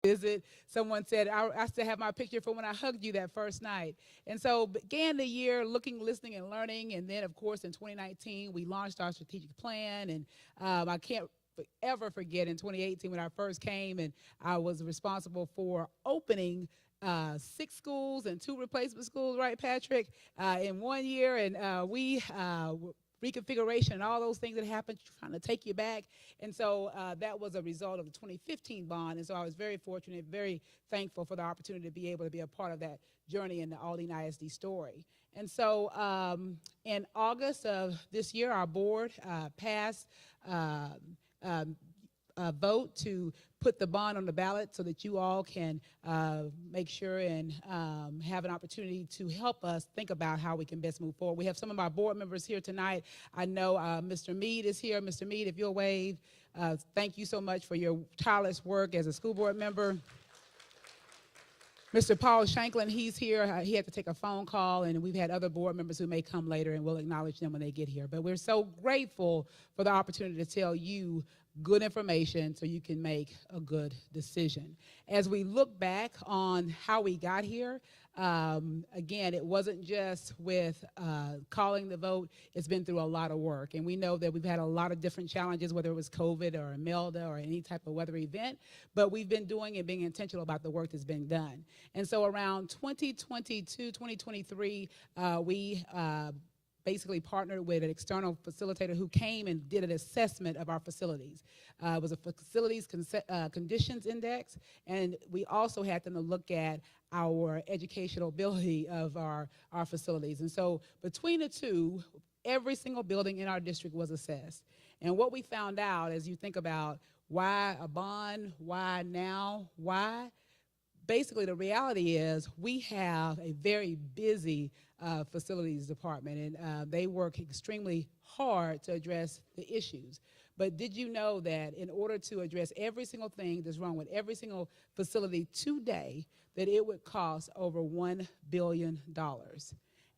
visit. Someone said, I still have my picture from when I hugged you that first night. And so began the year looking, listening, and learning. And then, of course, in 2019, we launched our strategic plan. And I can't ever forget in 2018 when I first came and I was responsible for opening 6 schools and 2 replacement schools, right, Patrick, in 1 year. And we reconfiguration and all those things that happened, trying to take you back. And so that was a result of the 2015 bond. And so I was very fortunate, very thankful for the opportunity to be able to be a part of that journey in the Aldine ISD story. And so in August of this year, our board passed a vote to put the bond on the ballot so that you all can make sure and have an opportunity to help us think about how we can best move forward. We have some of our board members here tonight. I know Mr. Mead is here. Mr. Mead, if you'll wave, thank you so much for your tireless work as a school board member. Mr. Paul Shanklin, he's here. He had to take a phone call, and we've had other board members who may come later, and we'll acknowledge them when they get here. But we're so grateful for the opportunity to tell you good information so you can make a good decision. As we look back on how we got here, again, it wasn't just with calling the vote. It's been through a lot of work. And we know that we've had a lot of different challenges, whether it was COVID or Imelda or any type of weather event. But we've been doing and being intentional about the work that's been done. And so around 2022, 2023, we basically partnered with an external facilitator who came and did an assessment of our facilities. It was a facilities conditions index, and we also had them to look at our educational ability of our facilities. And so between the two, every single building in our district was assessed. And what we found out, as you think about why a bond, why now, why, basically the reality is we have a very busy facilities department, and they work extremely hard to address the issues. But did you know that in order to address every single thing that's wrong with every single facility today, that it would cost over $1 billion?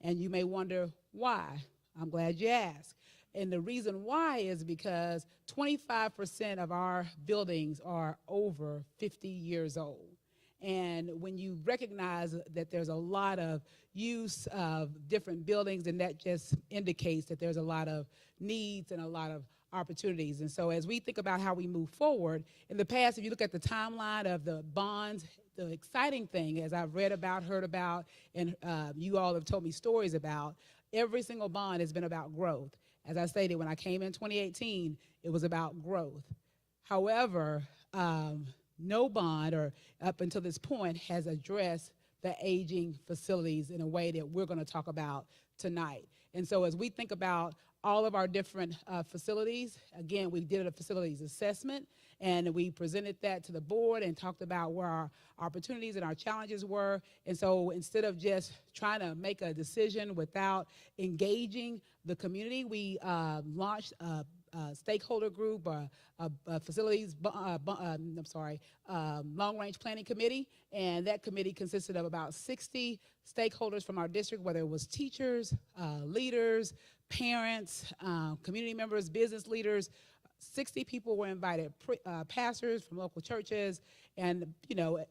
And you may wonder why. I'm glad you asked. And the reason why is because 25% of our buildings are over 50 years old. And when you recognize that there's a lot of use of different buildings, and that just indicates that there's a lot of needs and a lot of opportunities. And so as we think about how we move forward, in the past, if you look at the timeline of the bonds, the exciting thing, as I've read about, heard about, and you all have told me stories about, every single bond has been about growth. As I stated, when I came in 2018, it was about growth. However, no bond, or up until this point, has addressed the aging facilities in a way that we're going to talk about tonight. And so as we think about all of our different facilities, again, we did a facilities assessment, and we presented that to the board and talked about where our opportunities and our challenges were. And so instead of just trying to make a decision without engaging the community, we launched a stakeholder group, a facilities, long-range planning committee, and that committee consisted of about 60 stakeholders from our district, whether it was teachers, leaders, parents, community members, business leaders. 60 people were invited, pastors from local churches, and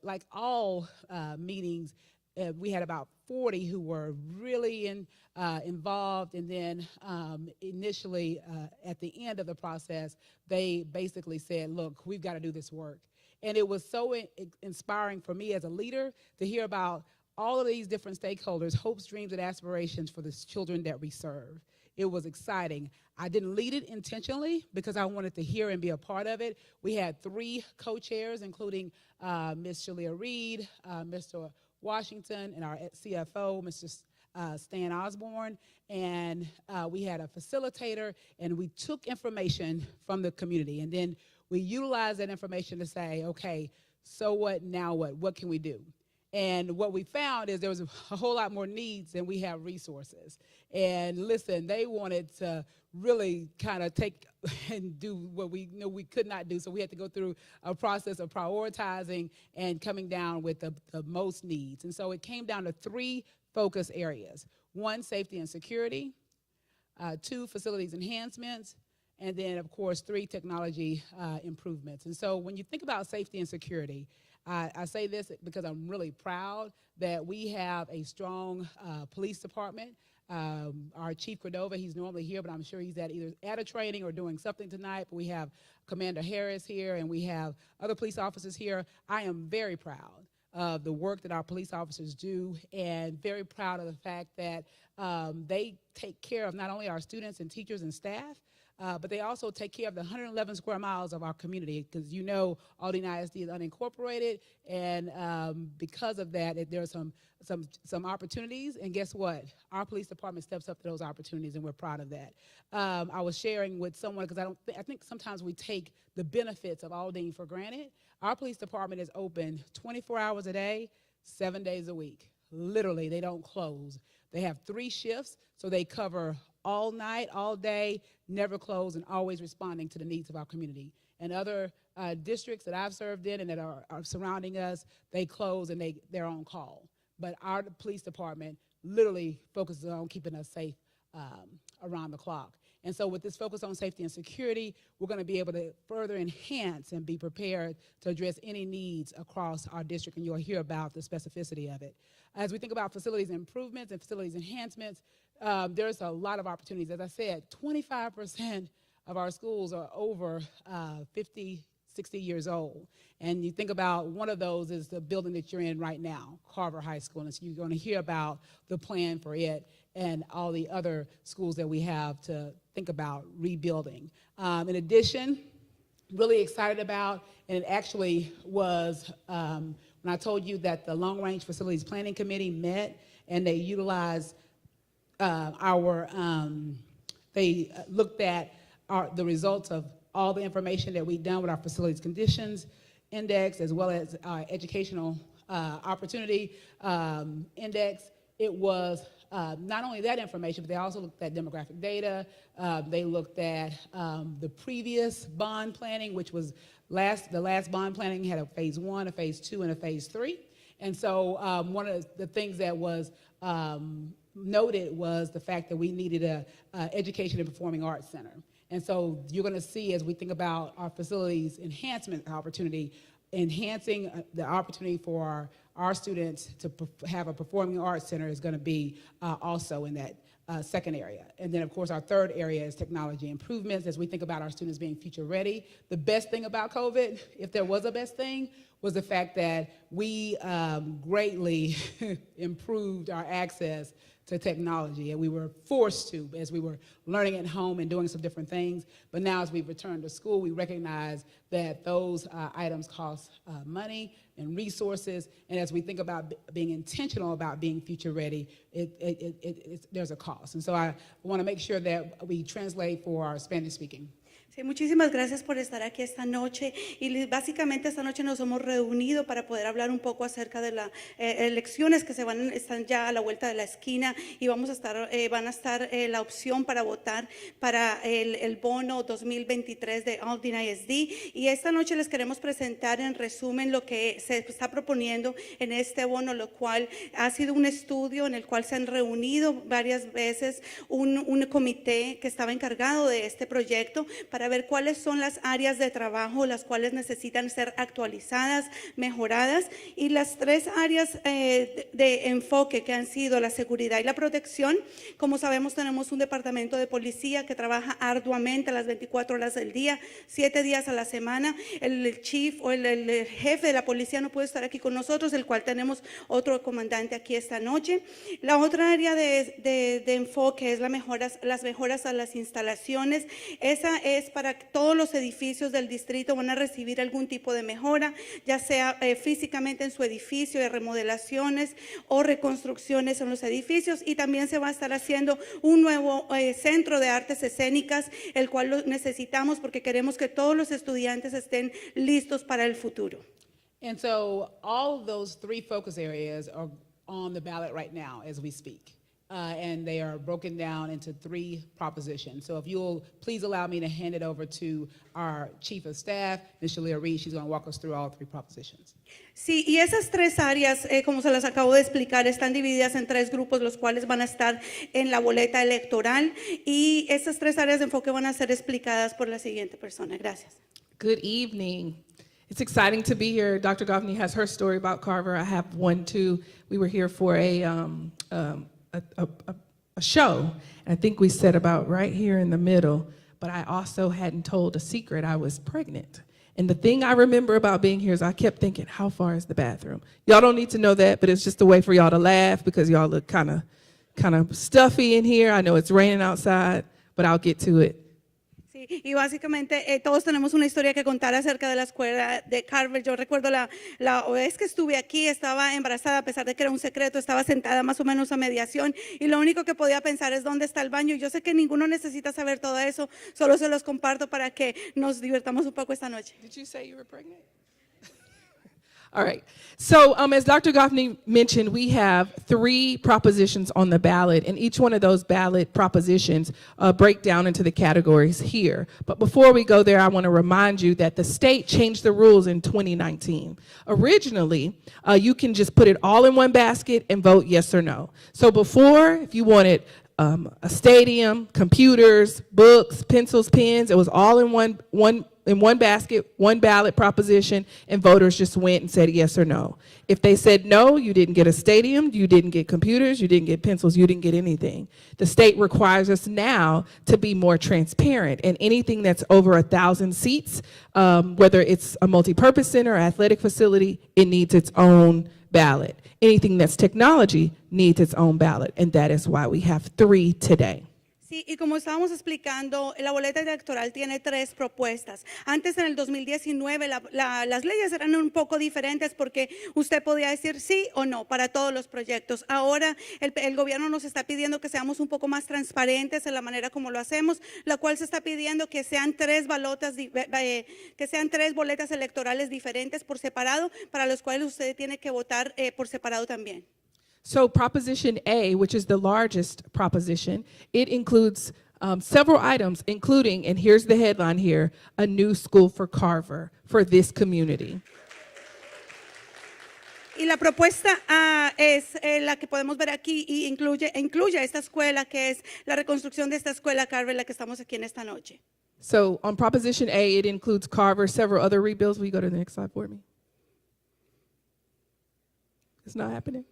like all meetings, we had about 40 who were really involved, and then initially at the end of the process, they basically said, look, we've got to do this work. And it was so inspiring for me as a leader to hear about all of these different stakeholders' hopes, dreams, and aspirations for the children that we serve. It was exciting. I didn't lead it intentionally because I wanted to hear and be a part of it. We had 3 co-chairs, including Ms. Shalia Reed, Mr. Washington, and our CFO, Mr. Stan Osborne, and we had a facilitator, and we took information from the community, and then we utilized that information to say, okay, so what, now what? What can we do? And what we found is there was a whole lot more needs than we have resources. And listen, they wanted to really kind of take and do what we knew we could not do. So we had to go through a process of prioritizing and coming down with the most needs. And so it came down to 3 focus areas. 1, safety and security. 2, facilities enhancements. and then, of course, 3 technology improvements. And so when you think about safety and security, I say this because I'm really proud that we have a strong police department. Our Chief Cordova, he's normally here, but I'm sure he's either at a training or doing something tonight. But we have Commander Harris here, and we have other police officers here. I am very proud of the work that our police officers do, and very proud of the fact that they take care of not only our students and teachers and staff, but they also take care of the 111 square miles of our community, because you know Aldine ISD is unincorporated, and because of that, there are some opportunities, and guess what? Our police department steps up to those opportunities, and we're proud of that. I was sharing with someone, because I think sometimes we take the benefits of Aldine for granted. Our police department is open 24 hours a day, 7 days a week. Literally, they don't close. They have 3 shifts, so they cover all night, all day, never close, and always responding to the needs of our community. And other districts that I've served in and that are surrounding us, they close and they're on call. But our police department literally focuses on keeping us safe around the clock. And so with this focus on safety and security, we're going to be able to further enhance and be prepared to address any needs across our district, and you'll hear about the specificity of it. As we think about facilities improvements and facilities enhancements, there's a lot of opportunities. As I said, 25% of our schools are over 50, 60 years old. And you think about one of those is the building that you're in right now, Carver High School. And so you're going to hear about the plan for it and all the other schools that we have to think about rebuilding. In addition, really excited about, and it actually was when I told you that the Long Range Facilities Planning Committee met and they utilized they looked at the results of all the information that we've done with our facilities conditions index, as well as our educational opportunity index. It was not only that information, but they also looked at demographic data. They looked at the previous bond planning, which was the last bond planning had a phase 1, a phase 2, and a phase 3. And so one of the things that was noted was the fact that we needed a education and performing arts center. And so you're going to see, as we think about our facilities enhancement opportunity, enhancing the opportunity for our students to have a performing arts center is going to be also in that second area. And then, of course, our third area is technology improvements as we think about our students being future ready. The best thing about COVID, if there was a best thing, was the fact that we greatly improved our access to technology, and we were forced to as we were learning at home and doing some different things. But now as we've returned to school, we recognize that those items cost money and resources, and as we think about being intentional about being future ready, there's a cost. And so I want to make sure that we translate for our Spanish speaking. Sí, muchísimas gracias por estar aquí esta noche, y básicamente esta noche nos hemos reunido para poder hablar un poco acerca de las elecciones que están ya a la vuelta de la esquina, y van a estar la opción para votar para el bono 2023 de Aldine ISD, y esta noche les queremos presentar en resumen lo que se está proponiendo en este bono, lo cual ha sido un estudio en el cual se han reunido varias veces un comité que estaba encargado de este proyecto para ver cuáles son las áreas de trabajo las cuales necesitan ser actualizadas, mejoradas, y las 3 áreas de enfoque que han sido la seguridad y la protección. Como sabemos, tenemos un departamento de policía que trabaja arduamente a las 24 horas del día, 7 días a la semana. El chief o el jefe de la policía no puede estar aquí con nosotros, el cual tenemos otro comandante aquí esta noche. La otra área de enfoque es las mejoras a las instalaciones. Esa es para que todos los edificios del distrito van a recibir algún tipo de mejora, ya sea físicamente en su edificio, de remodelaciones o reconstrucciones en los edificios, y también se va a estar haciendo un nuevo centro de artes escénicas, el cual lo necesitamos porque queremos que todos los estudiantes estén listos para el futuro. And so all of those 3 focus areas are on the ballot right now as we speak. and they are broken down into 3 propositions. So if you'll please allow me to hand it over to our Chief of Staff, Ms. Shalia Reed. She's going to walk us through all 3 propositions. Sí, y esas 3 áreas, como se las acabo de explicar, están divididas en 3 grupos, los cuales van a estar en la boleta electoral, y esas 3 áreas de enfoque van a ser explicadas por la siguiente persona. Gracias. Good evening. It's exciting to be here. Dr. Goffney has her story about Carver. I have one too. We were here for a show, and I think we sat about right here in the middle, but I also hadn't told a secret. I was pregnant. And the thing I remember about being here is I kept thinking, how far is the bathroom? Y'all don't need to know that, but it's just a way for y'all to laugh because y'all look kind of stuffy in here. I know it's raining outside, but I'll get to it. Sí, y básicamente todos tenemos una historia que contar acerca de la escuela de Carver. Yo recuerdo la vez que estuve aquí, estaba embarazada, a pesar de que era un secreto, estaba sentada más o menos a mediación, y lo único que podía pensar es dónde está el baño. Yo sé que ninguno necesita saber todo eso, solo se los comparto para que nos divertamos un poco esta noche. Did you say you were pregnant? All right. So as Dr. Goffney mentioned, we have 3 propositions on the ballot, and each one of those ballot propositions break down into the categories here. But before we go there, I want to remind you that the state changed the rules in 2019. Originally, you can just put it all in one basket and vote yes or no. So before, if you wanted a stadium, computers, books, pencils, pens, it was all in one basket, one ballot proposition, and voters just went and said yes or no. If they said no, you didn't get a stadium, you didn't get computers, you didn't get pencils, you didn't get anything. The state requires us now to be more transparent, and anything that's over 1,000 seats, whether it's a multi-purpose center or athletic facility, it needs its own ballot. Anything that's technology needs its own ballot, and that is why we have 3 today. Sí, y como estábamos explicando, la boleta electoral tiene 3 propuestas. Antes, en el 2019, las leyes eran un poco diferentes porque usted podía decir sí o no para todos los proyectos. Ahora el gobierno nos está pidiendo que seamos un poco más transparentes en la manera como lo hacemos, la cual se está pidiendo que sean 3 boletas electorales diferentes por separado, para los cuales usted tiene que votar por separado también. So Proposition A, which is the largest proposition, it includes several items, including, and here's the headline here, a new school for Carver, for this community. Y la propuesta A es la que podemos ver aquí y incluye esta escuela, que es la reconstrucción de esta escuela Carver, la que estamos aquí en esta noche. So on Proposition A, it includes Carver, several other rebuilds. Will you go to the next slide for me? It's not happening?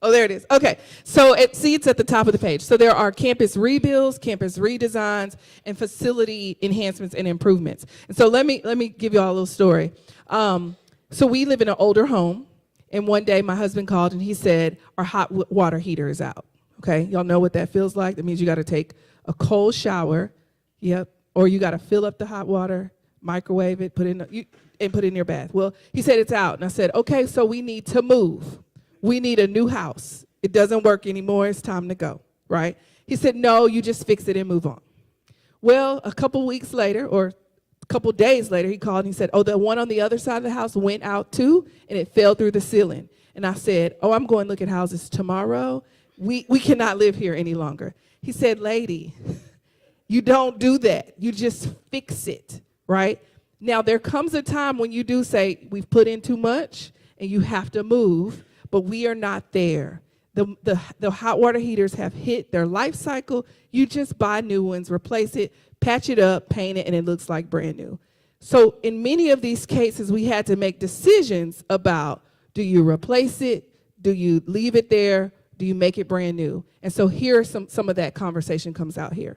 Oh, there it is. Okay. So it's at the top of the page. So there are campus rebuilds, campus redesigns, and facility enhancements and improvements. And so let me give you all a little story. So we live in an older home, and one day my husband called and he said, our hot water heater is out. Okay. Y'all know what that feels like? That means you got to take a cold shower. Yep. Or you got to fill up the hot water, microwave it, put it in your bath. Well, he said it's out. And I said, okay, so we need to move. We need a new house. It doesn't work anymore. It's time to go, right? He said, no, you just fix it and move on. Well, a couple weeks later, or a couple days later, he called and he said, oh, the one on the other side of the house went out too, and it fell through the ceiling. And I said, oh, I'm going to look at houses tomorrow. We cannot live here any longer. He said, lady, you don't do that. You just fix it, right? Now, there comes a time when you do say, we've put in too much, and you have to move. But we are not there. The hot water heaters have hit their life cycle. You just buy new ones, replace it, patch it up, paint it, and it looks like brand new. So in many of these cases, we had to make decisions about, do you replace it? Do you leave it there? Do you make it brand new? And so here some of that conversation comes out here.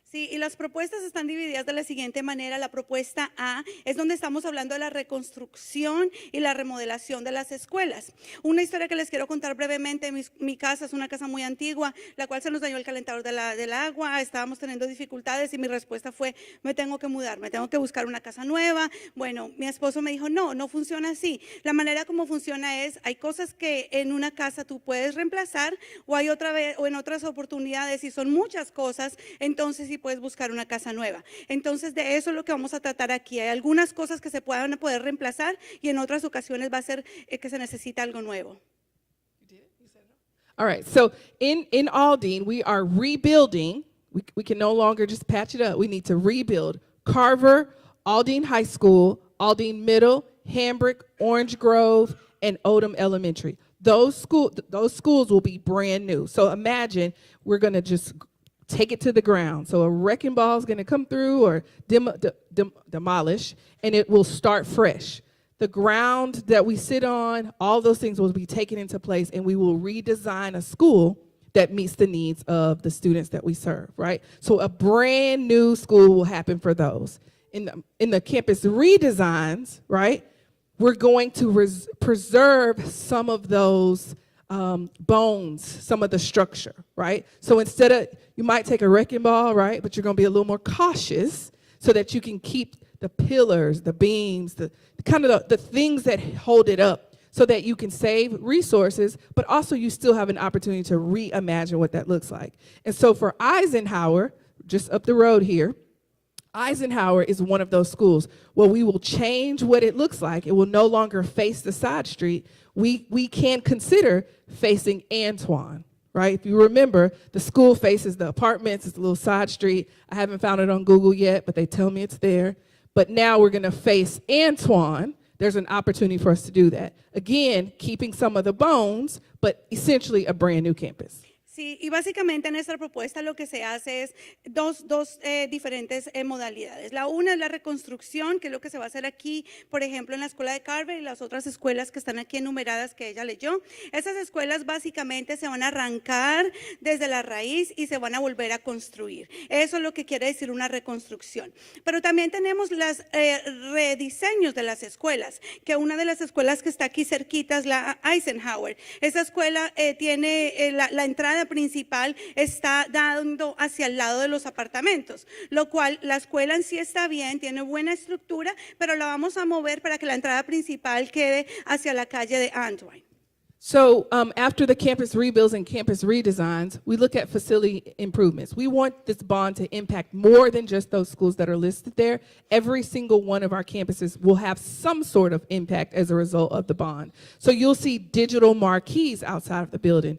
Sí, y las propuestas están divididas de la siguiente manera. La propuesta A es donde estamos hablando de la reconstrucción y la remodelación de las escuelas. Una historia que les quiero contar brevemente. Mi casa es una casa muy antigua, la cual se nos dañó el calentador del agua. Estábamos teniendo dificultades y mi respuesta fue, me tengo que mudar, me tengo que buscar una casa nueva. Bueno, mi esposo me dijo, no funciona así. La manera como funciona es, hay cosas que en una casa tú puedes reemplazar o en otras oportunidades, y son muchas cosas, entonces sí puedes buscar una casa nueva. Entonces de eso es lo que vamos a tratar aquí. Hay algunas cosas que se puedan poder reemplazar y en otras ocasiones va a ser que se necesita algo nuevo. All right, so in Aldine, we are rebuilding. We can no longer just patch it up. We need to rebuild Carver, Aldine High School, Aldine Middle, Hambrick, Orange Grove, and Odom Elementary. Those schools will be brand new. So imagine we're going to just take it to the ground. So a wrecking ball is going to come through or demolish, and it will start fresh. The ground that we sit on, all those things will be taken into place, and we will redesign a school that meets the needs of the students that we serve, right? So a brand new school will happen for those. In the campus redesigns, right, we're going to preserve some of those bones, some of the structure, right? So instead of, you might take a wrecking ball, right, but you're going to be a little more cautious so that you can keep the pillars, the beams, the kind of the things that hold it up so that you can save resources, but also you still have an opportunity to reimagine what that looks like. And so for Eisenhower, just up the road here, Eisenhower is one of those schools where we will change what it looks like. It will no longer face the side street. We can consider facing Antoine, right? If you remember, the school faces the apartments. It's a little side street. I haven't found it on Google yet, but they tell me it's there. But now we're going to face Antoine. There's an opportunity for us to do that. Again, keeping some of the bones, but essentially a brand new campus. Sí, y básicamente en esta propuesta lo que se hace es dos diferentes modalidades. La una es la reconstrucción, que es lo que se va a hacer aquí, por ejemplo, en la escuela de Carver y las otras escuelas que están aquí enumeradas que ella leyó. Esas escuelas básicamente se van a arrancar desde la raíz y se van a volver a construir. Eso es lo que quiere decir una reconstrucción. Pero también tenemos los rediseños de las escuelas, que una de las escuelas que está aquí cerquita es la Eisenhower. Esa escuela tiene la entrada principal está dando hacia el lado de los apartamentos, lo cual la escuela en sí está bien, tiene buena estructura, pero la vamos a mover para que la entrada principal quede hacia la calle de Antoine. So after the campus rebuilds and campus redesigns, we look at facility improvements. We want this bond to impact more than just those schools that are listed there. Every single one of our campuses will have some sort of impact as a result of the bond. So you'll see digital marquees outside of the building.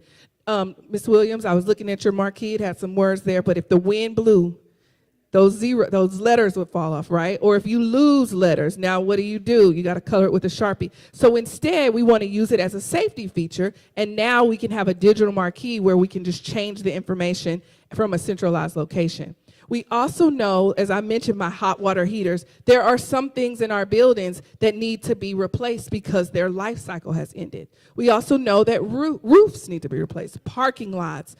Ms. Williams, I was looking at your marquee. It had some words there, but if the wind blew, those letters would fall off, right? Or if you lose letters, now what do? You got to color it with a Sharpie. So instead, we want to use it as a safety feature, and now we can have a digital marquee where we can just change the information from a centralized location. We also know, as I mentioned, my hot water heaters, there are some things in our buildings that need to be replaced because their life cycle has ended. We also know that roofs need to be replaced, parking lots,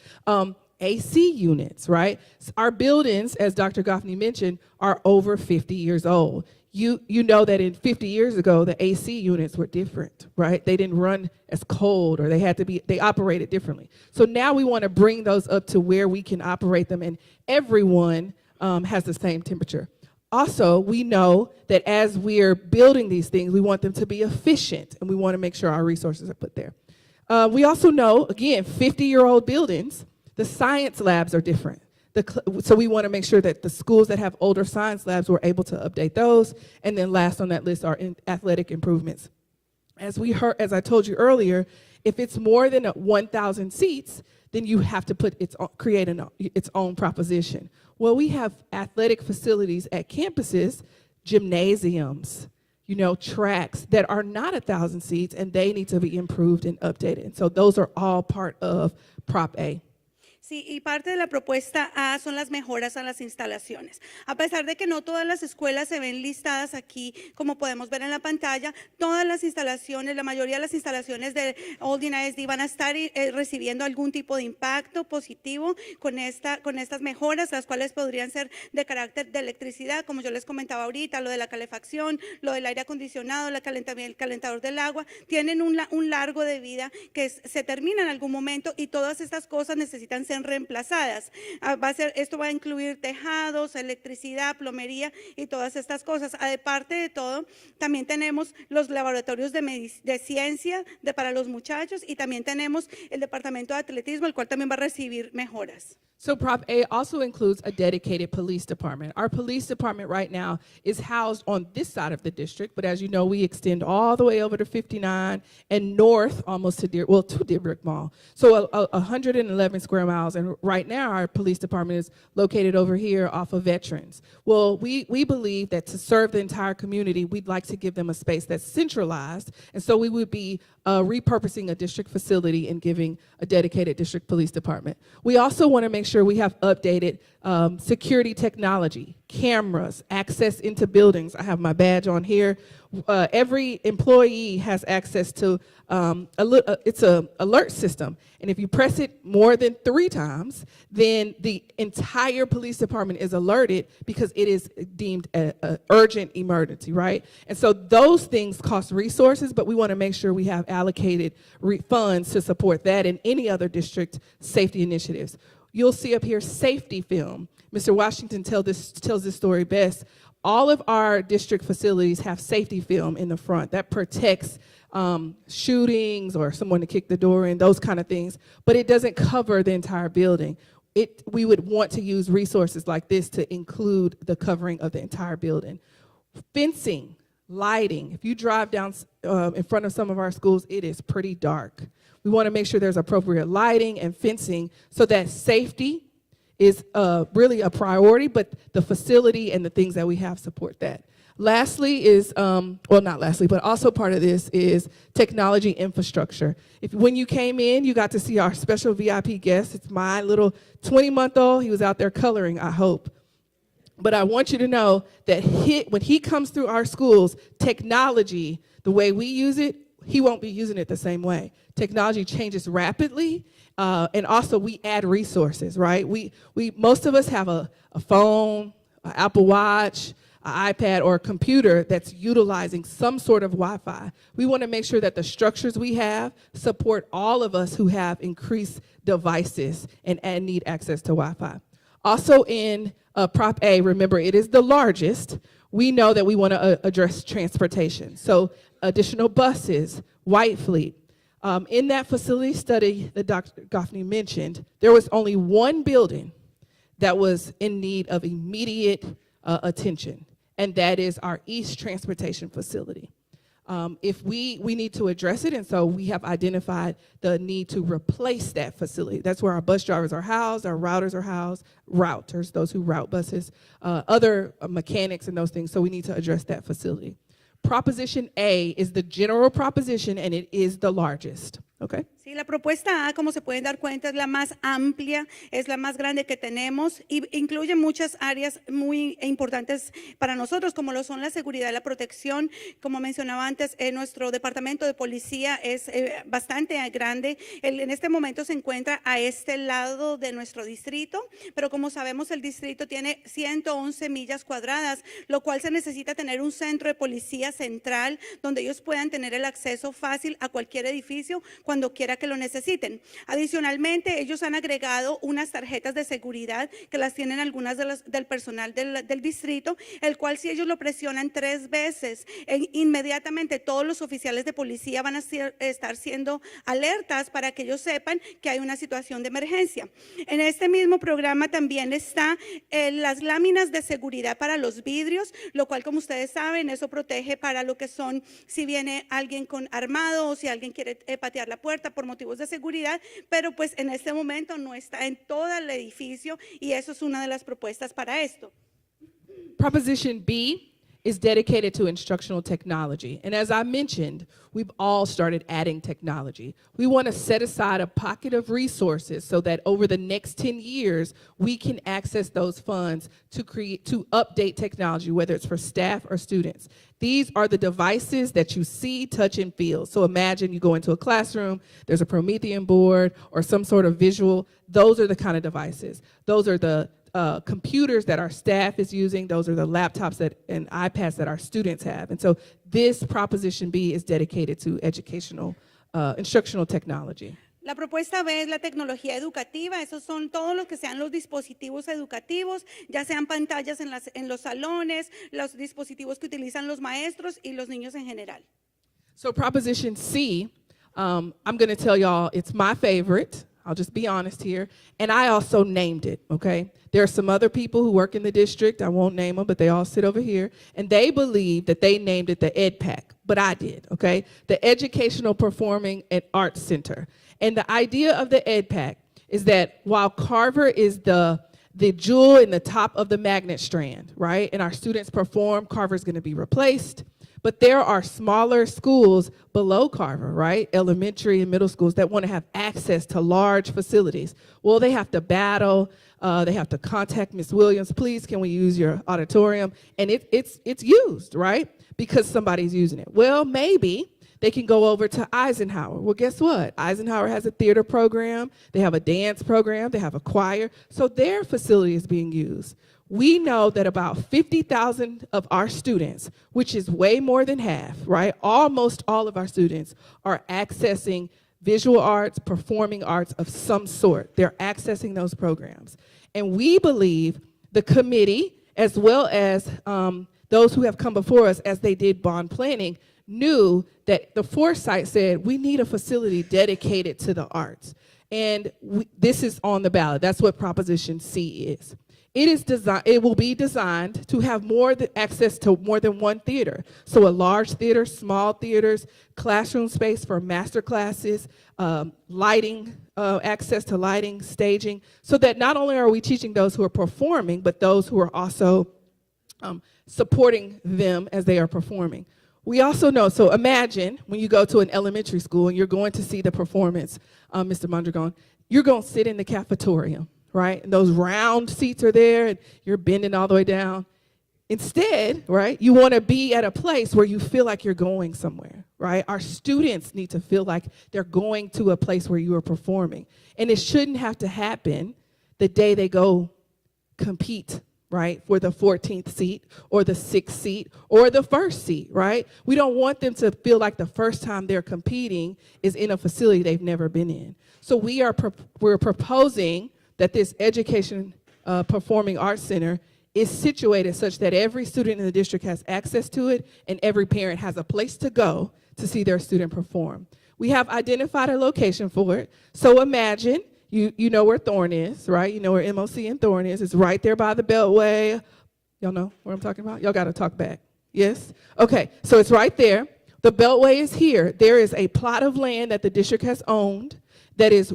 AC units, right? Our buildings, as Dr. Goffney mentioned, are over 50 years old. You know that in 50 years ago, the AC units were different, right? They didn't run as cold, or they operated differently. So now we want to bring those up to where we can operate them, and everyone has the same temperature. Also, we know that as we're building these things, we want them to be efficient, and we want to make sure our resources are put there. We also know, again, 50-year-old buildings, the science labs are different. So we want to make sure that the schools that have older science labs, we're able to update those. And then last on that list are athletic improvements. As I told you earlier, if it's more than 1,000 seats, then you have to create its own proposition. Well, we have athletic facilities at campuses, gymnasiums, tracks that are not 1,000 seats, and they need to be improved and updated. And so those are all part of Prop A. Sí, y parte de la propuesta A son las mejoras a las instalaciones. A pesar de que no todas las escuelas se ven listadas aquí, como podemos ver en la pantalla, todas las instalaciones, la mayoría de las instalaciones de Aldine ISD van a estar recibiendo algún tipo de impacto positivo con estas mejoras, las cuales podrían ser de carácter de electricidad, como yo les comentaba ahorita, lo de la calefacción, lo del aire acondicionado, el calentador del agua, tienen un largo de vida que se termina en algún momento, y todas estas cosas necesitan ser sean reemplazadas. Esto va a incluir tejados, electricidad, plomería y todas estas cosas. Aparte de todo, también tenemos los laboratorios de ciencia para los muchachos y también tenemos el departamento de atletismo, el cual también va a recibir mejoras. So Prop A also includes a dedicated police department. Our police department right now is housed on this side of the district, but as you know, we extend all the way over to 59 and north almost to Dearbrick Mall. So 111 square miles, and right now our police department is located over here off of Veterans. Well, we believe that to serve the entire community, we'd like to give them a space that's centralized, and so we would be repurposing a district facility and giving a dedicated district police department. We also want to make sure we have updated security technology, cameras, access into buildings. I have my badge on here. Every employee has access to it's an alert system, and if you press it more than 3 times, then the entire police department is alerted because it is deemed an urgent emergency, right? And so those things cost resources, but we want to make sure we have allocated funds to support that and any other district safety initiatives. You'll see up here safety film. Mr. Washington tells this story best. All of our district facilities have safety film in the front that protects shootings or someone to kick the door in, those kind of things, but it doesn't cover the entire building. We would want to use resources like this to include the covering of the entire building. Fencing, lighting. If you drive down in front of some of our schools, it is pretty dark. We want to make sure there's appropriate lighting and fencing so that safety is really a priority, but the facility and the things that we have support that. Lastly is, well, not lastly, but also part of this is technology infrastructure. When you came in, you got to see our special VIP guest. It's my little 20-month-old. He was out there coloring, I hope. But I want you to know that when he comes through our schools, technology, the way we use it, he won't be using it the same way. Technology changes rapidly, and also we add resources, right? Most of us have a phone, an Apple Watch, an iPad, or a computer that's utilizing some sort of Wi-Fi. We want to make sure that the structures we have support all of us who have increased devices and need access to Wi-Fi. Also in Prop A, remember it is the largest, we know that we want to address transportation. So additional buses, white fleet. In that facility study that Dr. Goffney mentioned, there was only one building that was in need of immediate attention, and that is our East Transportation Facility. If we need to address it, and so we have identified the need to replace that facility. That's where our bus drivers are housed, our routers are housed, routers, those who route buses, other mechanics and those things, so we need to address that facility. Proposition A is the general proposition, and it is the largest, okay? Sí, la propuesta A, como se pueden dar cuenta, es la más amplia, es la más grande que tenemos y incluye muchas áreas muy importantes para nosotros, como lo son la seguridad y la protección. Como mencionaba antes, nuestro departamento de policía es bastante grande. En este momento se encuentra a este lado de nuestro distrito, pero como sabemos, el distrito tiene 111 millas cuadradas, lo cual se necesita tener un centro de policía central donde ellos puedan tener el acceso fácil a cualquier edificio cuando quiera que lo necesiten. Adicionalmente, ellos han agregado unas tarjetas de seguridad que las tienen algunas del personal del distrito, el cual si ellos lo presionan 3 veces, inmediatamente todos los oficiales de policía van a estar siendo alertas para que ellos sepan que hay una situación de emergencia. En este mismo programa también está las láminas de seguridad para los vidrios, lo cual, como ustedes saben, eso protege para lo que son, si viene alguien con armado o si alguien quiere patear la puerta por motivos de seguridad, pero pues en este momento no está en todo el edificio y eso es una de las propuestas para esto. Proposition B is dedicated to instructional technology. And as I mentioned, we've all started adding technology. We want to set aside a pocket of resources so that over the next 10 years, we can access those funds to update technology, whether it's for staff or students. These are the devices that you see, touch, and feel. So imagine you go into a classroom, there's a Promethean board or some sort of visual. Those are the kind of devices. Those are the computers that our staff is using. Those are the laptops and iPads that our students have. And so this Proposition B is dedicated to instructional technology. La propuesta B es la tecnología educativa. Esos son todos los que sean los dispositivos educativos, ya sean pantallas en los salones, los dispositivos que utilizan los maestros y los niños en general. So Proposition C, I'm going to tell y'all it's my favorite. I'll just be honest here. And I also named it, okay? There are some other people who work in the district. I won't name them, but they all sit over here. And they believe that they named it the EdPAC, but I did, okay? The Educational Performing and Arts Center. And the idea of the EdPAC is that while Carver is the jewel in the top of the magnet strand, right? And our students perform, Carver's going to be replaced. But there are smaller schools below Carver, right? Elementary and middle schools that want to have access to large facilities. Well, they have to battle. They have to contact Ms. Williams. Please, can we use your auditorium? And it's used, right? Because somebody's using it. Well, maybe they can go over to Eisenhower. Well, guess what? Eisenhower has a theater program. They have a dance program. They have a choir. So their facility is being used. We know that about 50,000 of our students, which is way more than half, right? Almost all of our students are accessing visual arts, performing arts of some sort. They're accessing those programs. And we believe the committee, as well as those who have come before us as they did bond planning, knew that the foresight said we need a facility dedicated to the arts. And this is on the ballot. That's what Proposition C is. It will be designed to have access to more than one theater. So a large theater, small theaters, classroom space for master classes, lighting, access to lighting, staging, so that not only are we teaching those who are performing, but those who are also supporting them as they are performing. We also know, so imagine when you go to an elementary school and you're going to see the performance, Mr. Mondragon, you're going to sit in the cafeteria. Right? And those round seats are there, and you're bending all the way down. Instead, right, you want to be at a place where you feel like you're going somewhere, right? Our students need to feel like they're going to a place where you are performing. And it shouldn't have to happen the day they go compete, right, for the 14th seat or the 6th seat or the first seat, right? We don't want them to feel like the first time they're competing is in a facility they've never been in. So we're proposing that this Education Performing Arts Center is situated such that every student in the district has access to it and every parent has a place to go to see their student perform. We have identified a location for it. So imagine, you know where Thorne is, right? You know where MOC and Thorne is. It's right there by the Beltway. Y'all know what I'm talking about? Y'all got to talk back. Yes? Okay, so it's right there. The Beltway is here. There is a plot of land that the district has owned that is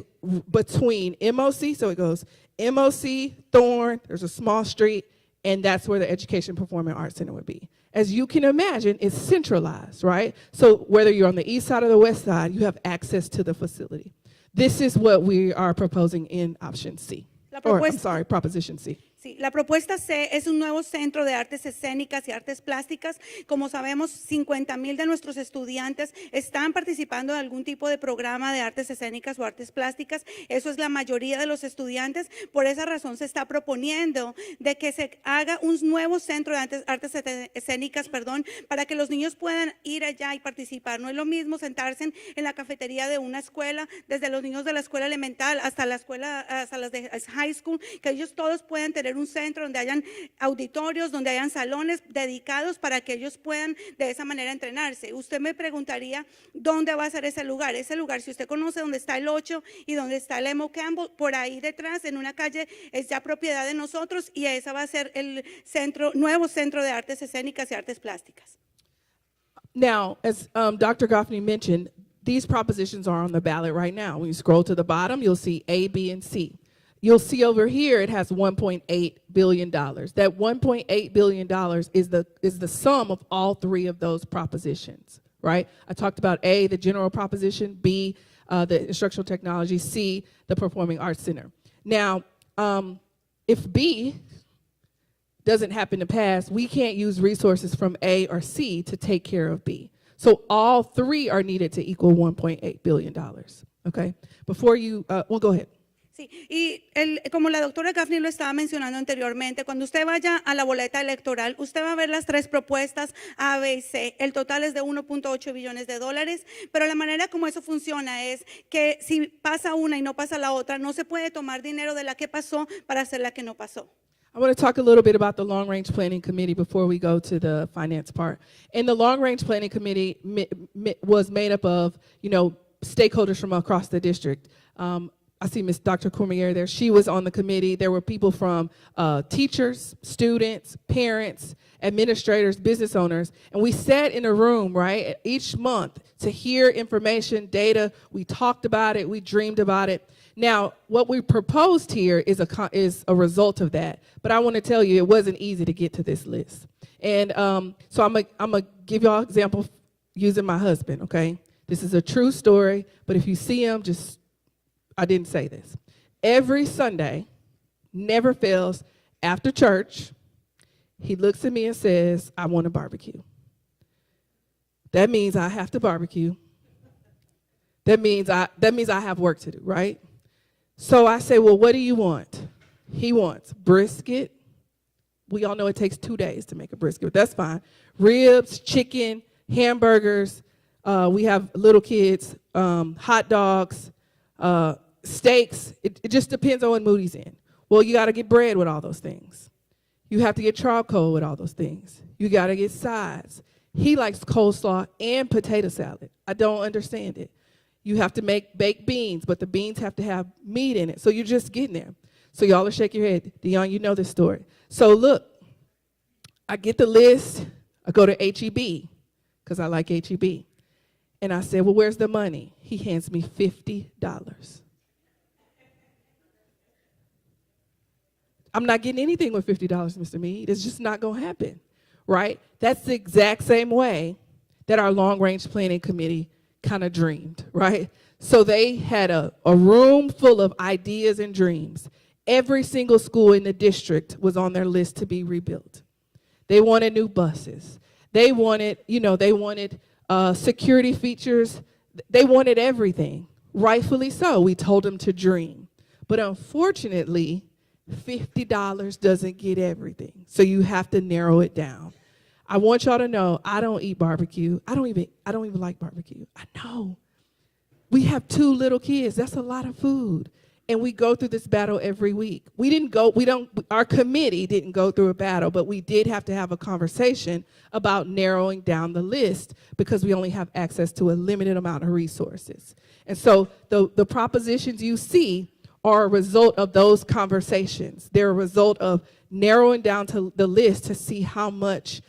between MOC, so it goes MOC, Thorne, there's a small street, and that's where the Education Performing Arts Center would be. As you can imagine, it's centralized, right? So whether you're on the east side or the west side, you have access to the facility. This is what we are proposing in option C. Proposition C. Sí, la propuesta C es un nuevo centro de artes escénicas y artes plásticas. Como sabemos, 50,000 de nuestros estudiantes están participando en algún tipo de programa de artes escénicas o artes plásticas. Eso es la mayoría de los estudiantes. Por esa razón se está proponiendo de que se haga un nuevo centro de artes escénicas, para que los niños puedan ir allá y participar. No es lo mismo sentarse en la cafetería de una escuela, desde los niños de la escuela elemental hasta la escuela, hasta las de high school, que ellos todos puedan tener un centro donde hayan auditorios, donde hayan salones dedicados para que ellos puedan de esa manera entrenarse. Usted me preguntaría dónde va a ser ese lugar. Ese lugar, si usted conoce dónde está el 8 y dónde está el Emo Campbell, por ahí detrás en una calle es ya propiedad de nosotros y esa va a ser el nuevo centro de artes escénicas y artes plásticas. Now, as Dr. Goffney mentioned, these propositions are on the ballot right now. When you scroll to the bottom, you'll see A, B, and C. You'll see over here it has $1.8 billion. That $1.8 billion is the sum of all three of those propositions, right? I talked about A, the general proposition, B, the instructional technology, C, the Performing Arts Center. Now, if B doesn't happen to pass, we can't use resources from A or C to take care of B. So all three are needed to equal $1.8 billion, okay? Before you, well, go ahead. Sí, y como la doctora Gaffney lo estaba mencionando anteriormente, cuando usted vaya a la boleta electoral, usted va a ver las tres propuestas A, B y C. El total es de 1.8 billones de dólares, pero la manera como eso funciona es que si pasa una y no pasa la otra, no se puede tomar dinero de la que pasó para hacer la que no pasó. I want to talk a little bit about the Long Range Planning Committee before we go to the finance part. And the Long Range Planning Committee was made up of, stakeholders from across the district. I see Ms. Dr. Cormier there. She was on the committee. There were people from teachers, students, parents, administrators, business owners, and we sat in a room, right, each month to hear information, data. We talked about it. We dreamed about it. Now, what we proposed here is a result of that, but I want to tell you it wasn't easy to get to this list. And so I'm gonna give y'all an example using my husband, okay? This is a true story, but if you see him, I didn't say this. Every Sunday, never fails, after church, he looks at me and says, I want a barbecue. That means I have to barbecue. That means I have work to do, right? So I say, well, what do you want? He wants brisket. We all know it takes 2 days to make a brisket, but that's fine. Ribs, chicken, hamburgers. We have little kids, hot dogs, steaks. It just depends on what mood he's in. Well, you got to get bread with all those things. You have to get charcoal with all those things. You got to get sides. He likes coleslaw and potato salad. I don't understand it. You have to make baked beans, but the beans have to have meat in it. So you're just getting there. So y'all are shaking your head. Dion, you know this story. So look, I get the list. I go to HEB because I like HEB. And I said, well, where's the money? He hands me $50. I'm not getting anything with $50, Mr. Meade. It's just not going to happen, right? That's the exact same way that our long-range planning committee kind of dreamed, right? So they had a room full of ideas and dreams. Every single school in the district was on their list to be rebuilt. They wanted new buses. They wanted, security features. They wanted everything, rightfully so. We told them to dream. But unfortunately, $50 doesn't get everything. So you have to narrow it down. I want y'all to know I don't eat barbecue. I don't even like barbecue. I know. We have 2 little kids. That's a lot of food. And we go through this battle every week. Our committee didn't go through a battle, but we did have to have a conversation about narrowing down the list because we only have access to a limited amount of resources. And so the propositions you see are a result of those conversations. They're a result of narrowing down to the list to see how much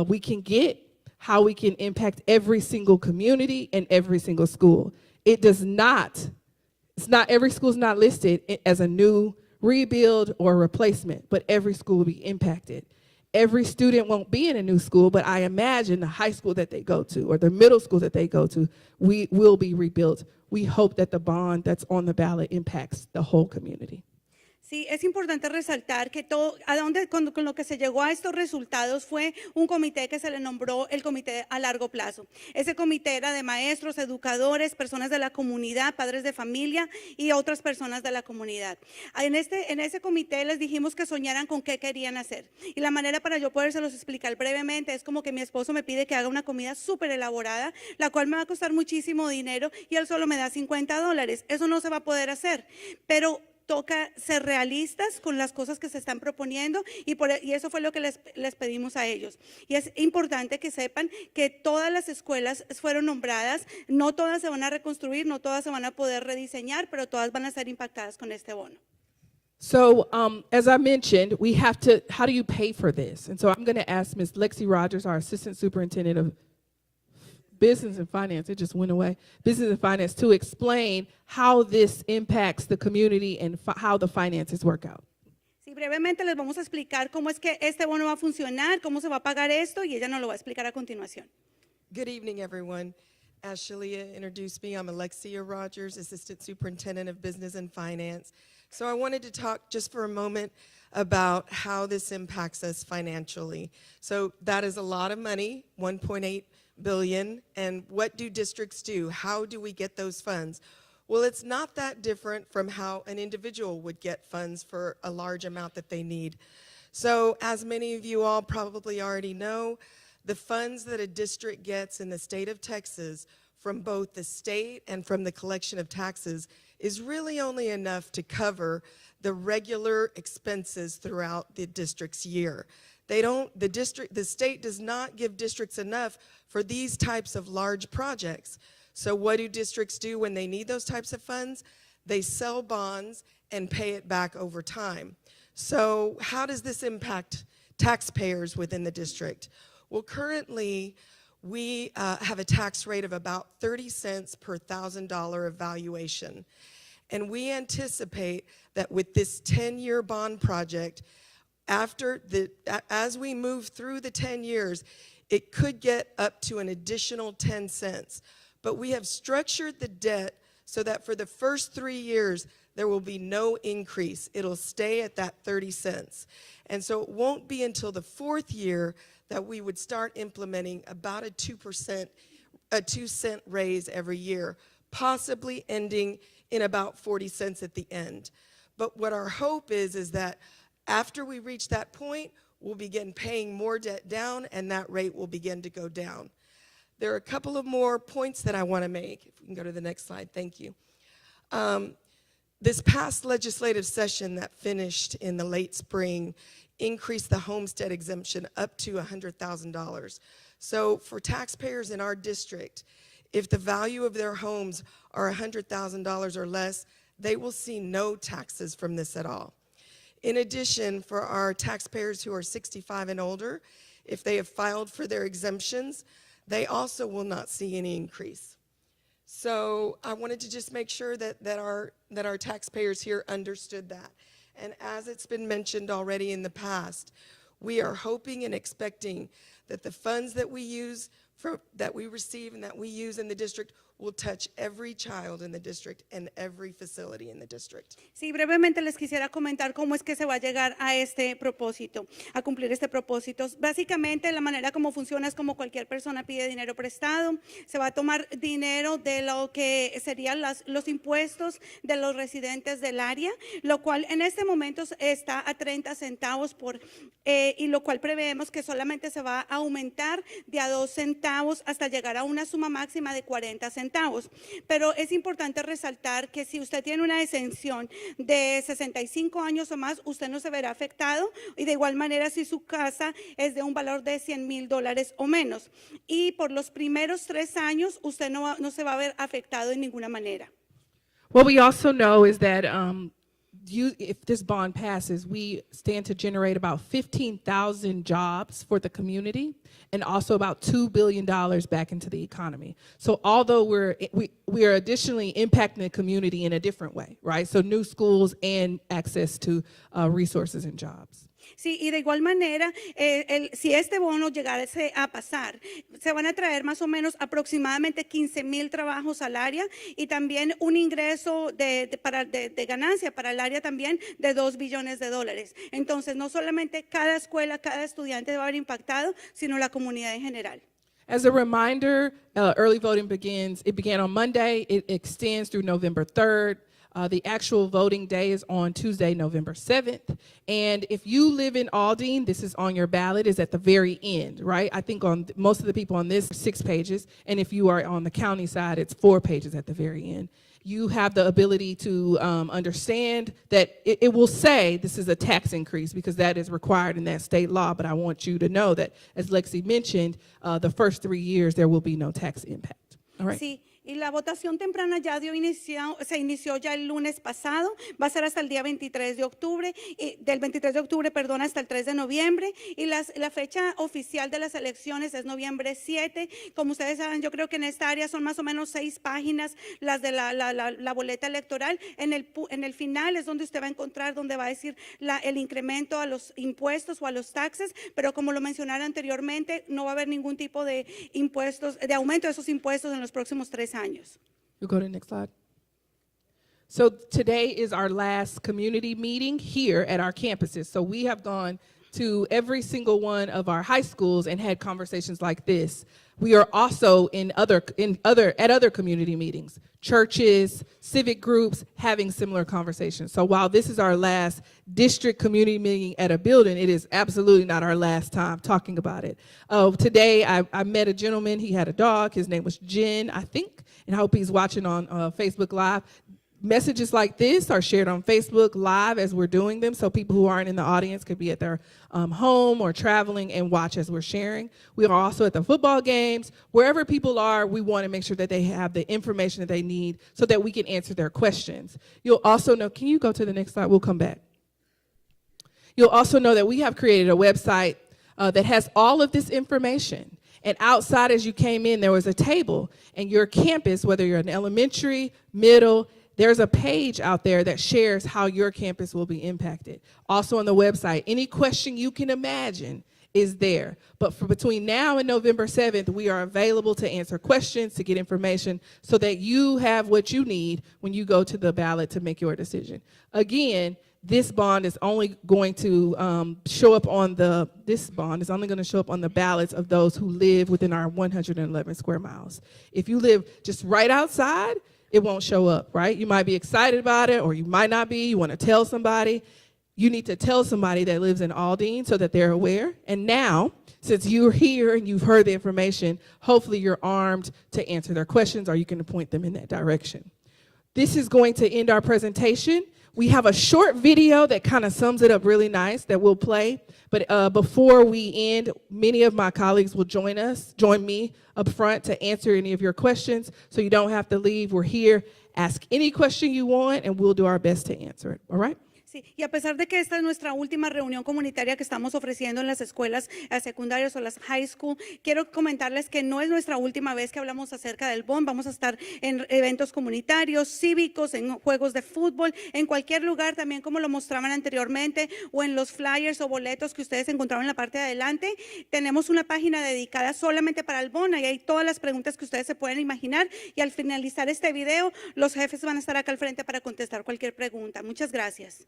we can get, how we can impact every single community and every single school. Every school is not listed as a new rebuild or replacement, but every school will be impacted. Every student won't be in a new school, but I imagine the high school that they go to or the middle school that they go to, we will be rebuilt. We hope that the bond that's on the ballot impacts the whole community. Sí, es importante resaltar que con lo que se llegó a estos resultados fue un comité que se le nombró el comité a largo plazo. Ese comité era de maestros, educadores, personas de la comunidad, padres de familia y otras personas de la comunidad. En ese comité les dijimos que soñaran con qué querían hacer. Y la manera para yo podérselos explicar brevemente es como que mi esposo me pide que haga una comida súper elaborada, la cual me va a costar muchísimo dinero y él solo me da $50. Eso no se va a poder hacer, pero toca ser realistas con las cosas que se están proponiendo y eso fue lo que les pedimos a ellos. Y es importante que sepan que todas las escuelas fueron nombradas, no todas se van a reconstruir, no todas se van a poder rediseñar, pero todas van a ser impactadas con este bono. So as I mentioned, how do you pay for this? And so I'm going to ask Ms. Lexi Rogers, our Assistant Superintendent of Business and Finance, it just went away, Business and Finance, to explain how this impacts the community and how the finances work out. Sí, brevemente les vamos a explicar cómo es que este bono va a funcionar, cómo se va a pagar esto y ella nos lo va a explicar a continuación. Good evening, everyone. As Shalia introduced me, I'm Alexia Rogers, Assistant Superintendent of Business and Finance. So I wanted to talk just for a moment about how this impacts us financially. So that is a lot of money, $1.8 billion. And what do districts do? How do we get those funds? Well, it's not that different from how an individual would get funds for a large amount that they need. So as many of you all probably already know, the funds that a district gets in the state of Texas from both the state and from the collection of taxes is really only enough to cover the regular expenses throughout the district's year. The state does not give districts enough for these types of large projects. So what do districts do when they need those types of funds? They sell bonds and pay it back over time. So how does this impact taxpayers within the district? Well, currently, we have a tax rate of about 30 cents per $1,000 of valuation. And we anticipate that with this 10-year bond project, as we move through the 10 years, it could get up to an additional 10 cents. But we have structured the debt so that for the first 3 years, there will be no increase. It'll stay at that 30 cents. And so it won't be until the 4th year that we would start implementing about a 2-cent raise every year, possibly ending in about 40 cents at the end. But what our hope is that after we reach that point, we'll begin paying more debt down and that rate will begin to go down. There are a couple of more points that I want to make. If we can go to the next slide, thank you. This past legislative session that finished in the late spring increased the homestead exemption up to $100,000. So for taxpayers in our district, if the value of their homes are $100,000 or less, they will see no taxes from this at all. In addition, for our taxpayers who are 65 and older, if they have filed for their exemptions, they also will not see any increase. So I wanted to just make sure that our taxpayers here understood that. And as it's been mentioned already in the past, we are hoping and expecting that the funds that we receive and that we use in the district will touch every child in the district and every facility in the district. Sí, brevemente les quisiera comentar cómo es que se va a llegar a este propósito, a cumplir este propósito. Básicamente, la manera como funciona es como cualquier persona pide dinero prestado. Se va a tomar dinero de lo que serían los impuestos de los residentes del área, lo cual en este momento está a 30 centavos y lo cual preveemos que solamente se va a aumentar de a 2 centavos hasta llegar a una suma máxima de 40 centavos. Pero es importante resaltar que si usted tiene una exención de 65 años o más, usted no se verá afectado, y de igual manera si su casa es de un valor de $100,000 o menos. Y por los primeros 3 años usted no se va a ver afectado de ninguna manera. What we also know is that if this bond passes, we stand to generate about 15,000 jobs for the community and also about $2 billion back into the economy. So although we are additionally impacting the community in a different way, right? So new schools and access to resources and jobs. Sí, y de igual manera, si este bono llegase a pasar, se van a traer más o menos aproximadamente 15,000 trabajos al área y también un ingreso de ganancia para el área también de $2 billones. Entonces, no solamente cada escuela, cada estudiante va a haber impactado, sino la comunidad en general. As a reminder, early voting began on Monday. It extends through November 3rd. The actual voting day is on Tuesday, November 7th. And if you live in Aldine, this is on your ballot, is at the very end, right? I think on most of the people on this, 6 pages. And if you are on the county side, it's 4 pages at the very end. You have the ability to understand that it will say this is a tax increase because that is required in that state law. But I want you to know that, as Lexi mentioned, the first 3 years, there will be no tax impact. All right. Sí. Y la votación temprana ya se inició ya el lunes pasado, va a ser hasta el día 23 de octubre, del 23 de octubre, perdón, hasta el 3 de noviembre, y la fecha oficial de las elecciones es noviembre 7. Como ustedes saben, yo creo que en esta área son más o menos 6 páginas las de la boleta electoral. En el final es donde usted va a encontrar, donde va a decir el incremento a los impuestos o a los taxes, pero como lo mencionaron anteriormente, no va a haber ningún tipo de impuestos, de aumento de esos impuestos en los próximos 3 años. You'll go to the next slide. So today is our last community meeting here at our campuses. So we have gone to every single one of our high schools and had conversations like this. We are also at other community meetings, churches, civic groups, having similar conversations. So while this is our last district community meeting at a building, it is absolutely not our last time talking about it. Today, I met a gentleman. He had a dog. His name was Jen, I think, and I hope he's watching on Facebook Live. Messages like this are shared on Facebook Live as we're doing them, so people who aren't in the audience could be at their home or traveling and watch as we're sharing. We are also at the football games. Wherever people are, we want to make sure that they have the information that they need so that we can answer their questions. You'll also know, can you go to the next slide? We'll come back. You'll also know that we have created a website that has all of this information. And outside as you came in, there was a table, and your campus, whether you're an elementary, middle, there's a page out there that shares how your campus will be impacted. Also on the website, any question you can imagine is there. But for between now and November 7th, we are available to answer questions, to get information, so that you have what you need when you go to the ballot to make your decision. Again, this bond is only going to show up on the ballots of those who live within our 111 square miles. If you live just right outside, it won't show up, right? You might be excited about it, or you might not be. You want to tell somebody. You need to tell somebody that lives in Aldine so that they're aware. And now, since you're here and you've heard the information, hopefully you're armed to answer their questions, or you can point them in that direction. This is going to end our presentation. We have a short video that kind of sums it up really nice that we'll play. But before we end, many of my colleagues will join me up front to answer any of your questions. So you don't have to leave. We're here. Ask any question you want, and we'll do our best to answer it. All right? Sí, y a pesar de que esta es nuestra última reunión comunitaria que estamos ofreciendo en las escuelas secundarias o las high school, quiero comentarles que no es nuestra última vez que hablamos acerca del bond. Vamos a estar en eventos comunitarios, cívicos, en juegos de fútbol, en cualquier lugar, también como lo mostraban anteriormente, o en los flyers o boletos que ustedes encontraron en la parte de adelante. Tenemos una página dedicada solamente para el bond. Ahí hay todas las preguntas que ustedes se pueden imaginar, y al finalizar este video, los jefes van a estar acá al frente para contestar cualquier pregunta. Muchas gracias.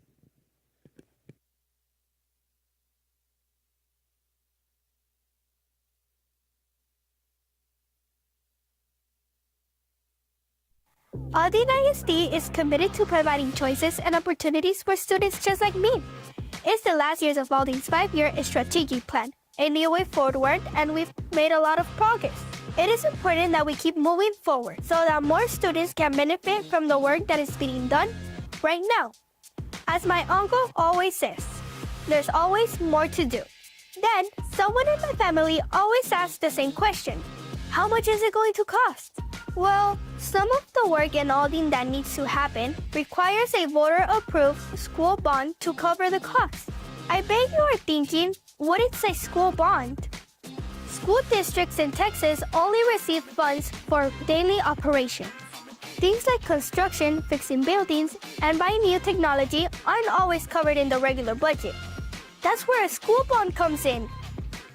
Aldine ISD is committed to providing choices and opportunities for students just like me. It's the last years of Aldine's 5-year strategic plan, a new way forward, and we've made a lot of progress. It is important that we keep moving forward so that more students can benefit from the work that is being done right now. As my uncle always says, there's always more to do. Then, someone in my family always asks the same question: how much is it going to cost? Well, some of the work in Aldine that needs to happen requires a voter-approved school bond to cover the cost. I bet you are thinking, what is a school bond? School districts in Texas only receive funds for daily operations. Things like construction, fixing buildings, and buying new technology aren't always covered in the regular budget. That's where a school bond comes in.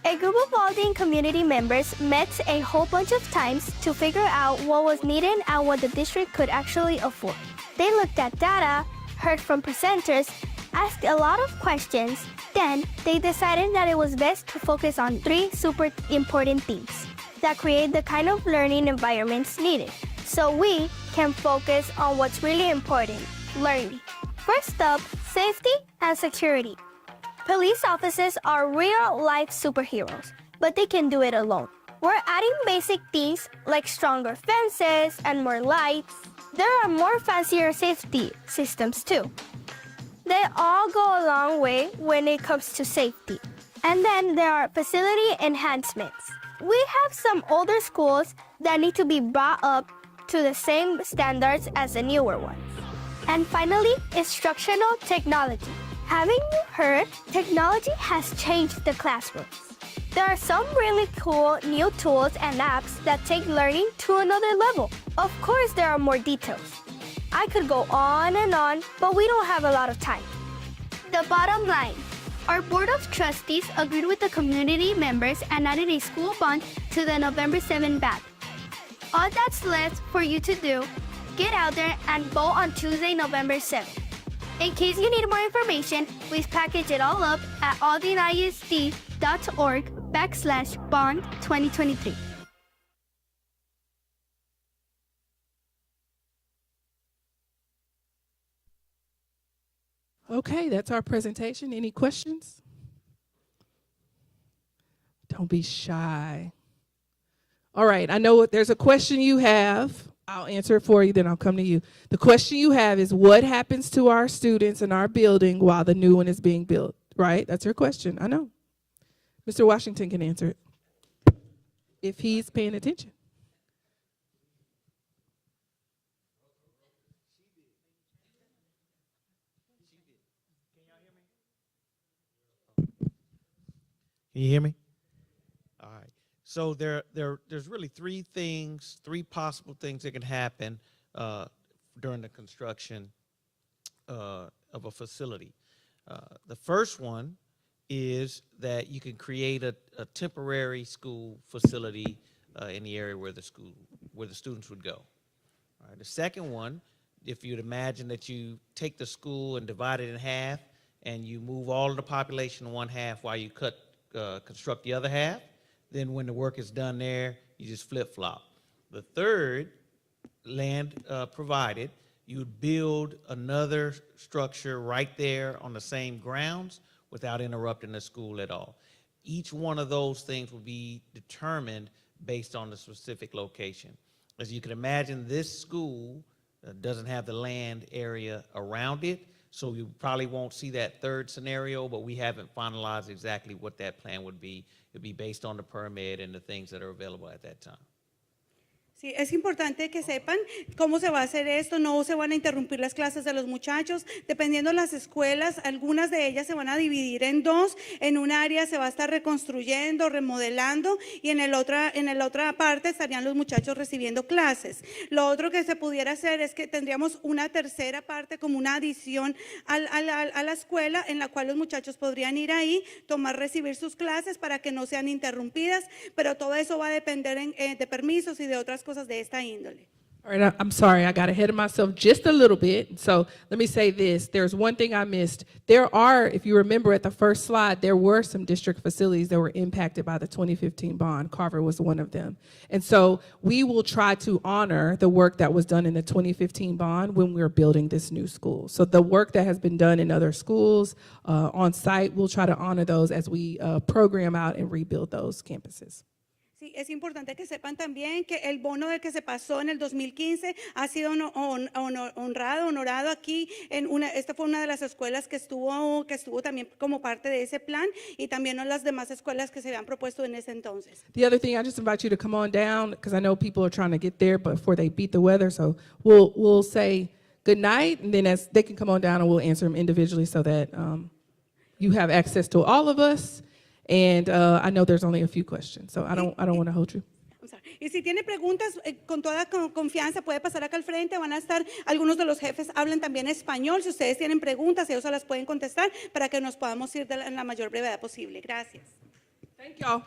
A group of Aldine community members met a whole bunch of times to figure out what was needed and what the district could actually afford. They looked at data, heard from presenters, asked a lot of questions. Then they decided that it was best to focus on 3 super important things that create the kind of learning environments needed, so we can focus on what's really important: learning. First up, safety and security. Police officers are real-life superheroes, but they can do it alone. We're adding basic things like stronger fences and more lights. There are more fancier safety systems too. They all go a long way when it comes to safety. And then there are facility enhancements. We have some older schools that need to be brought up to the same standards as the newer ones. And finally, instructional technology. Haven't you heard? Technology has changed the classrooms. There are some really cool new tools and apps that take learning to another level. Of course, there are more details. I could go on and on, but we don't have a lot of time. The bottom line, our Board of Trustees agreed with the community members and added a school bond to the November 7 ballot. All that's left for you to do, get out there and vote on Tuesday, November 7th. In case you need more information, we've packaged it all up at aldineisd.org/bond 2023. Okay, that's our presentation. Any questions? Don't be shy. All right, I know there's a question you have. I'll answer it for you, then I'll come to you. The question you have is, what happens to our students in our building while the new one is being built, right? That's your question, I know. Mr. Washington can answer it, if he's paying attention. Can you hear me? All right. So there's really three possible things that can happen during the construction of a facility. The first one is that you can create a temporary school facility in the area where the students would go. All right. The second one, if you'd imagine that you take the school and divide it in half, and you move all of the population in one half while you construct the other half, then when the work is done there, you just flip-flop. The third, land provided, you would build another structure right there on the same grounds without interrupting the school at all. Each one of those things will be determined based on the specific location. As you can imagine, this school doesn't have the land area around it, so you probably won't see that third scenario, but we haven't finalized exactly what that plan would be. It'd be based on the permit and the things that are available at that time. Sí, es importante que sepan cómo se va a hacer esto. No se van a interrumpir las clases de los muchachos. Dependiendo de las escuelas, algunas de ellas se van a dividir en dos. En un área se va a estar reconstruyendo, remodelando, y en la otra parte estarían los muchachos recibiendo clases. Lo otro que se pudiera hacer es que tendríamos una tercera parte como una adición a la escuela, en la cual los muchachos podrían ir ahí, recibir sus clases para que no sean interrumpidas, pero todo eso va a depender de permisos y de otras cosas de esta índole. All right, I'm sorry, I got ahead of myself just a little bit. So let me say this. There's one thing I missed. There are, if you remember at the first slide, there were some district facilities that were impacted by the 2015 bond. Carver was one of them. And so we will try to honor the work that was done in the 2015 bond when we're building this new school. So the work that has been done in other schools on site, we'll try to honor those as we program out and rebuild those campuses. Sí, es importante que sepan también que el bono del que se pasó en el 2015 ha sido honorado aquí. Esta fue una de las escuelas que estuvo también como parte de ese plan, y también las demás escuelas que se habían propuesto en ese entonces. The other thing, I just invite you to come on down, because I know people are trying to get there before they beat the weather. So we'll say good night, and then as they can come on down, and we'll answer them individually so that you have access to all of us. And I know there's only a few questions, so I don't want to hold you. Y si tiene preguntas, con toda confianza puede pasar acá al frente. Van a estar, algunos de los jefes hablan también español. Si ustedes tienen preguntas, ellos se las pueden contestar para que nos podamos ir en la mayor brevedad posible. Gracias. Thank y'all.